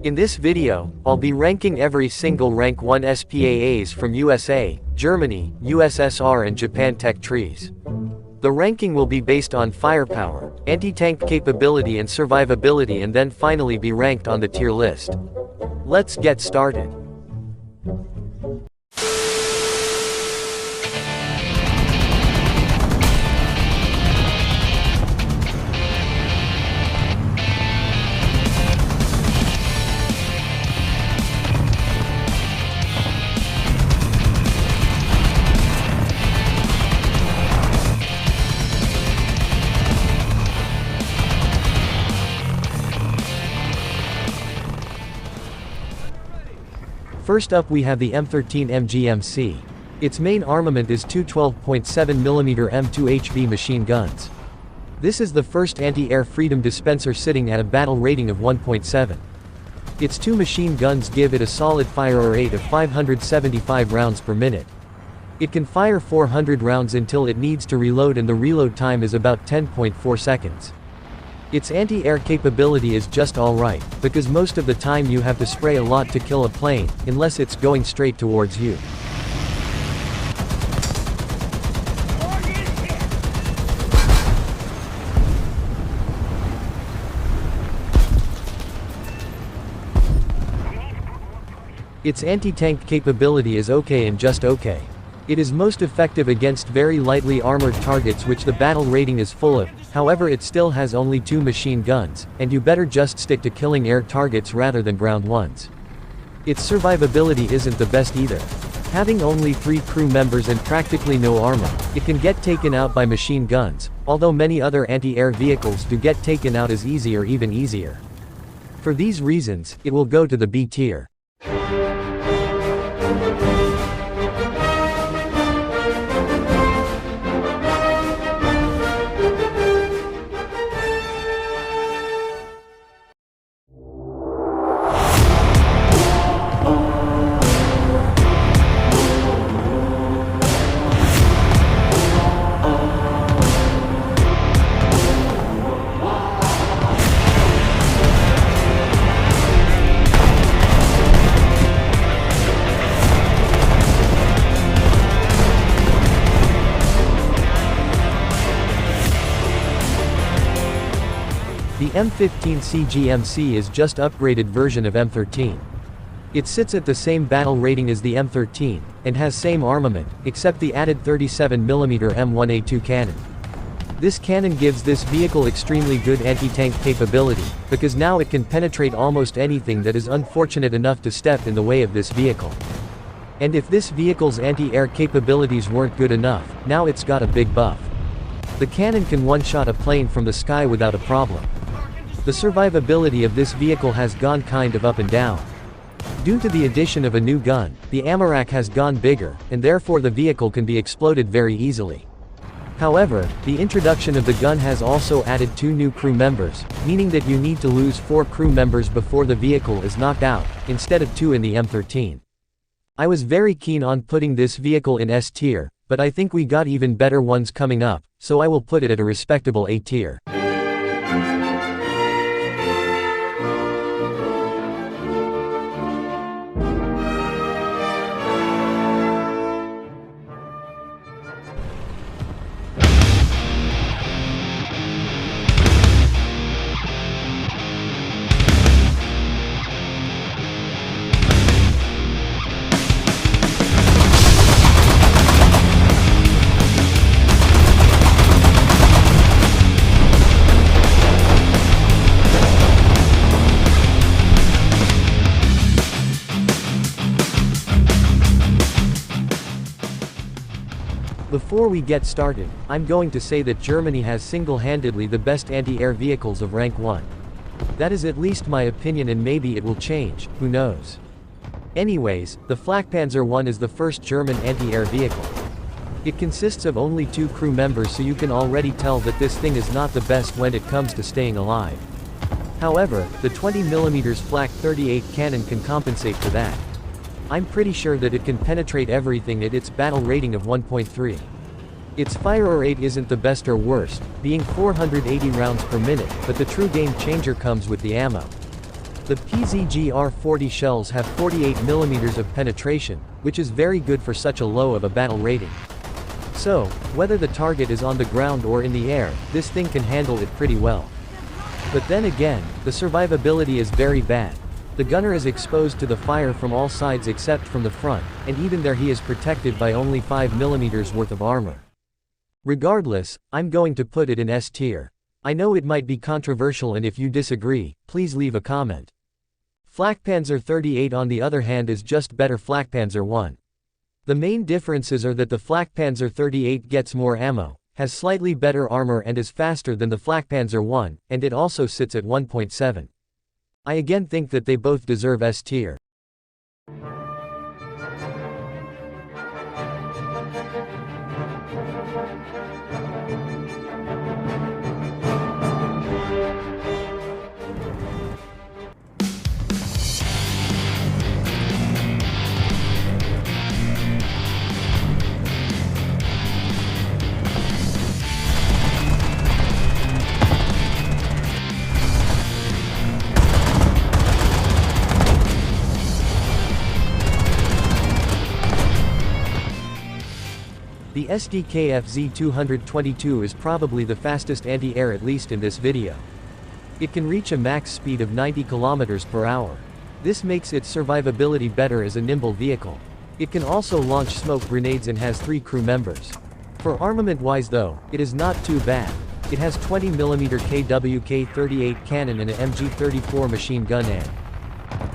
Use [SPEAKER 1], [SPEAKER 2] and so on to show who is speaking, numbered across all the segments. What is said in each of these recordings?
[SPEAKER 1] In this video, I'll be ranking every single Rank 1 SPAAs from USA, Germany, USSR and Japan tech trees. The ranking will be based on firepower, anti-tank capability and survivability and then finally be ranked on the tier list. Let's get started. First up we have the M13 MGMC. Its main armament is two 12.7mm M2HB machine guns. This is the first anti-air freedom dispenser sitting at a battle rating of 1.7. Its two machine guns give it a solid fire rate of 575 rounds per minute. It can fire 400 rounds until it needs to reload and the reload time is about 10.4 seconds. Its anti-air capability is just alright, because most of the time you have to spray a lot to kill a plane, unless it's going straight towards you. Its anti-tank capability is okay and just okay. It is most effective against very lightly armored targets which the battle rating is full of, however it still has only two machine guns, and you better just stick to killing air targets rather than ground ones. Its survivability isn't the best either. Having only 3 crew members and practically no armor, it can get taken out by machine guns, although many other anti-air vehicles do get taken out as easy or even easier. For these reasons, it will go to the B tier. The M15 CGMC is just upgraded version of M13. It sits at the same battle rating as the M13, and has same armament, except the added 37mm M1A2 cannon. This cannon gives this vehicle extremely good anti-tank capability, because now it can penetrate almost anything that is unfortunate enough to step in the way of this vehicle. And if this vehicle's anti-air capabilities weren't good enough, now it's got a big buff. The cannon can one-shot a plane from the sky without a problem. The survivability of this vehicle has gone kind of up and down. Due to the addition of a new gun, the ammo rack has gone bigger, and therefore the vehicle can be exploded very easily. However, the introduction of the gun has also added 2 new crew members, meaning that you need to lose 4 crew members before the vehicle is knocked out, instead of 2 in the M13. I was very keen on putting this vehicle in S tier, but I think we got even better ones coming up, so I will put it at a respectable A tier. Before we get started, I'm going to say that Germany has single-handedly the best anti-air vehicles of Rank 1. That is at least my opinion and maybe it will change, who knows. Anyways, the Flack Panzer 1 is the first German anti-air vehicle. It consists of only 2 crew members, so you can already tell that this thing is not the best when it comes to staying alive. However, the 20mm Flak 38 cannon can compensate for that. I'm pretty sure that it can penetrate everything at its battle rating of 1.3. Its fire rate isn't the best or worst, being 480 rounds per minute, but the true game changer comes with the ammo. The PZGR-40 shells have 48mm of penetration, which is very good for such a low of a battle rating. So, whether the target is on the ground or in the air, this thing can handle it pretty well. But then again, the survivability is very bad. The gunner is exposed to the fire from all sides except from the front, and even there he is protected by only 5mm worth of armor. Regardless, I'm going to put it in S tier. I know it might be controversial, and if you disagree, please leave a comment. Flack Panzer 38 on the other hand is just better Flack Panzer 1. The main differences are that the Flack Panzer 38 gets more ammo, has slightly better armor and is faster than the Flack Panzer 1, and it also sits at 1.7. I again think that they both deserve S tier. The DKfz 222 is probably the fastest anti-air, at least in this video. It can reach a max speed of 90 km/h. This makes its survivability better as a nimble vehicle. It can also launch smoke grenades and has 3 crew members. For armament-wise though, it is not too bad. It has 20mm KWK-38 cannon and an MG34 machine gun and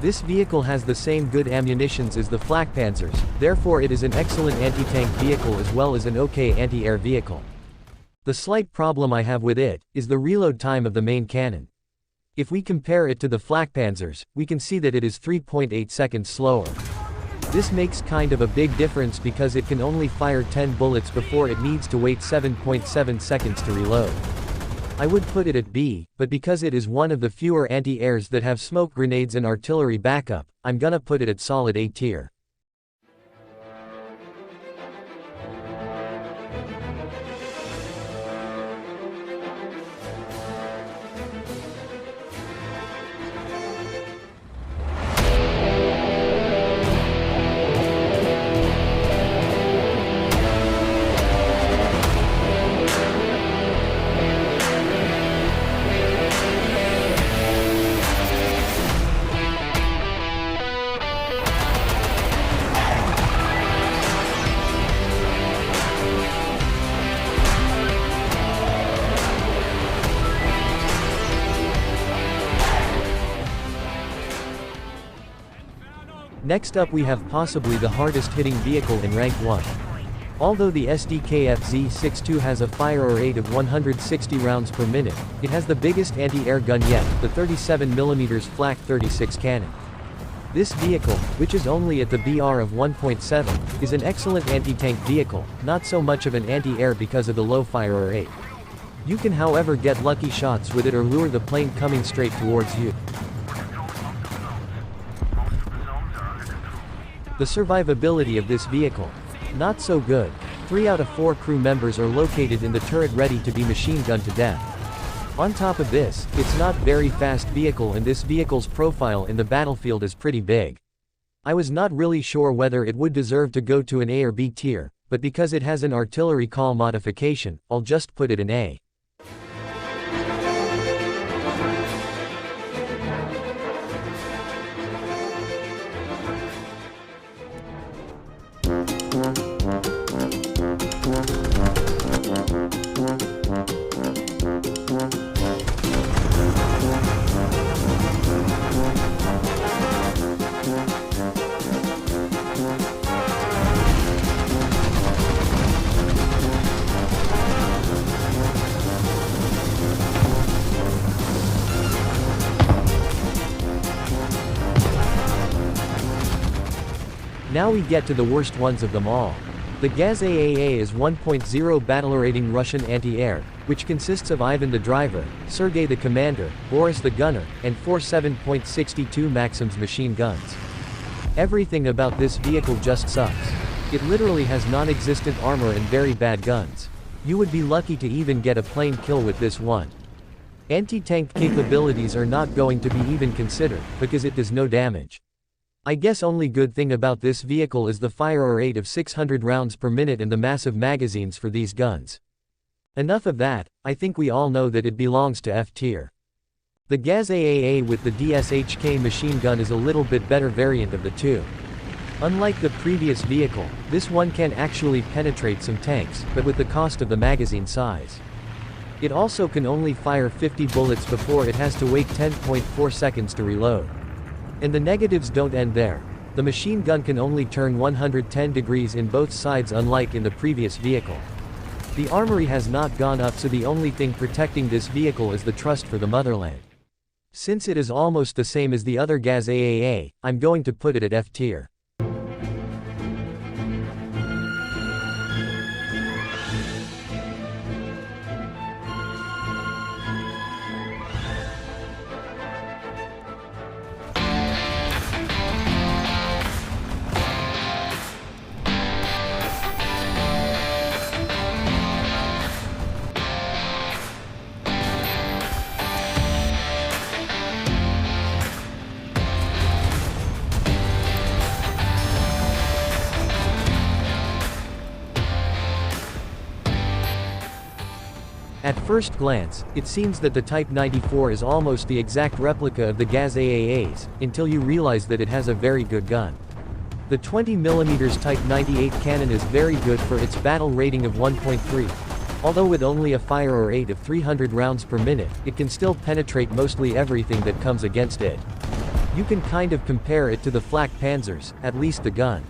[SPEAKER 1] this vehicle has the same good ammunitions as the Flak Panzers, therefore it is an excellent anti-tank vehicle as well as an okay anti-air vehicle. The slight problem I have with it is the reload time of the main cannon. If we compare it to the Flak Panzers, we can see that it is 3.8 seconds slower. This makes kind of a big difference because it can only fire 10 bullets before it needs to wait 7.7 seconds to reload. I would put it at B, but because it is one of the fewer anti-airs that have smoke grenades and artillery backup, I'm gonna put it at solid A tier. Next up we have possibly the hardest hitting vehicle in rank 1. Although the DKfz-62 has a fire rate of 160 rounds per minute, it has the biggest anti-air gun yet, the 37mm Flak 36 cannon. This vehicle, which is only at the BR of 1.7, is an excellent anti-tank vehicle, not so much of an anti-air because of the low fire rate. You can however get lucky shots with it or lure the plane coming straight towards you. The survivability of this vehicle, not so good. 3 out of 4 crew members are located in the turret ready to be machine gunned to death. On top of this, it's not very fast vehicle and this vehicle's profile in the battlefield is pretty big. I was not really sure whether it would deserve to go to an A or B tier, but because it has an artillery call modification, I'll just put it in A. Now we get to the worst ones of them all. The Gaz AA is 1.0 battle rating Russian anti-air, which consists of Ivan the driver, Sergei the commander, Boris the gunner, and 4 7.62 Maxims machine guns. Everything about this vehicle just sucks. It literally has non-existent armor and very bad guns. You would be lucky to even get a plane kill with this one. Anti-tank capabilities are not going to be even considered, because it does no damage. I guess only good thing about this vehicle is the fire rate of 600 rounds per minute and the massive magazines for these guns. Enough of that, I think we all know that it belongs to F tier. The Gaz AA with the DSHK machine gun is a little bit better variant of the two. Unlike the previous vehicle, this one can actually penetrate some tanks, but with the cost of the magazine size. It also can only fire 50 bullets before it has to wait 10.4 seconds to reload. And the negatives don't end there. The machine gun can only turn 110 degrees in both sides, unlike in the previous vehicle. The armory has not gone up, so the only thing protecting this vehicle is the trust for the motherland. Since it is almost the same as the other Gaz AA, I'm going to put it at F tier. At first glance, it seems that the Type 94 is almost the exact replica of the Gaz AAs, until you realize that it has a very good gun. The 20mm Type 98 cannon is very good for its battle rating of 1.3. Although with only a fire rate of 300 rounds per minute, it can still penetrate mostly everything that comes against it. You can kind of compare it to the Flack Panzers, at least the gun.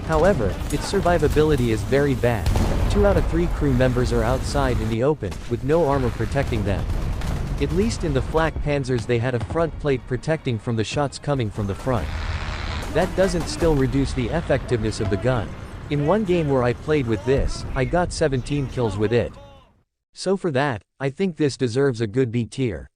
[SPEAKER 1] However, its survivability is very bad. 2 out of 3 crew members are outside in the open, with no armor protecting them. At least in the Flack Panzers they had a front plate protecting from the shots coming from the front. That doesn't still reduce the effectiveness of the gun. In one game where I played with this, I got 17 kills with it. So for that, I think this deserves a good B tier.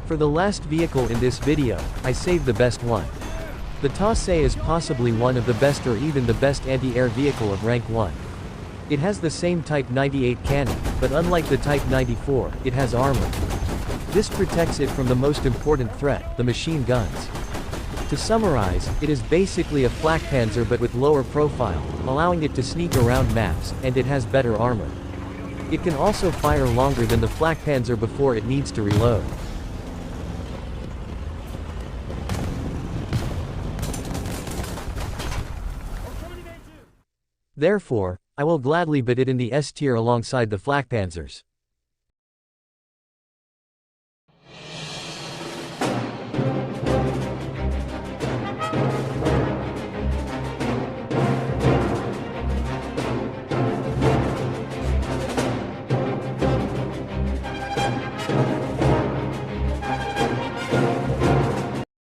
[SPEAKER 1] For the last vehicle in this video, I saved the best one. The TSCE is possibly one of the best or even the best anti-air vehicle of rank 1. It has the same Type 98 cannon, but unlike the Type 94, it has armor. This protects it from the most important threat, the machine guns. To summarize, it is basically a Flack Panzer but with lower profile, allowing it to sneak around maps, and it has better armor. It can also fire longer than the Flack Panzer before it needs to reload. Therefore, I will gladly put it in the S tier alongside the Flack Panzers.